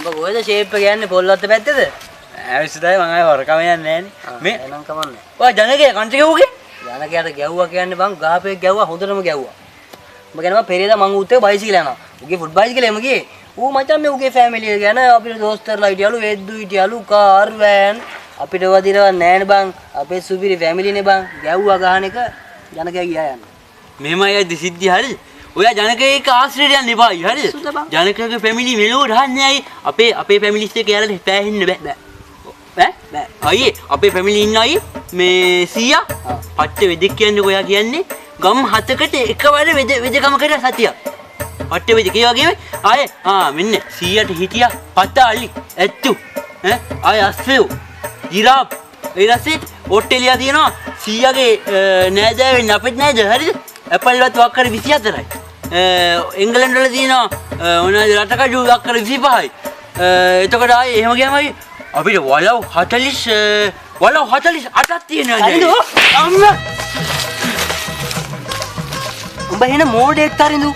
උඹ කොහෙද ෂේප් එක යන්නේ පොල්වත්ත පැත්තේද? ඇවිස්සුදායි මම ආයේ හොරකම යන්නේ නෑනේ. මේ එනම් කමන්නේ. ඔය ජනකේ කන්ට ගෙවුගේ? ජනකයාට ගැව්වා කියන්නේ බං ගාපේ ගැව්වා හොඳටම ගැව්වා. උඹ කියනවා පෙරේදා මං උත්තේ බයිසිකල් යනවා. උගේ ෆුට් බයිසිකල් එම ගියේ. ඌ මචං මේ උගේ ෆැමිලි එක ගැන අපිට දෝස්තරලා හිටියලු වෙද්දු හිටියලු කාර් වෑන් අපිට වදිනවා නෑනේ බං. අපේ සුපිරි ෆැමිලිනේ බං. ගැව්වා ගහන එක ජනකයා ගියා යන්න. මෙහෙමයි දිසිද්ධි හරිද? ඔයා ජනකේ එක ආශ්‍රයයට යන්න එපායි හරිද? ජනකගේ ෆැමිලි මෙලෝට හන්නේ අය අපේ ෆැමිලිස් එක යාලට පෑහෙන්න බෑ. බෑ. අයියේ අපේ ෆැමිලි ඉන්න අය මේ 100 පච්ච වෙදෙක් කියන්නේ ඔයා කියන්නේ ගම් 7කට එකවර වෙදකමකට සතියක්. පට්ටේ වෙද කිය වගේම ආයේ මෙන්න 100ට හිටියා පතාලි ඇත්තු ආයේ අස්සයෝ ඉරාප් ඊළසේ ඔට්ටෙලියා තියෙනවා 100ගේ නෑදෑවෙන් අපිට නෑද හරිද? ඇපල් වත් වක්කර 24යි. එංගලන්ත වල තියෙනවා මොනවද රටකඩු වක්කර 25යි. එතකොට ආයේ එහෙම ගියමයි අපිට වලව් 48ක් තියෙනවා නේද? අම්මා උඹ එන මෝඩෙක් තරින්දු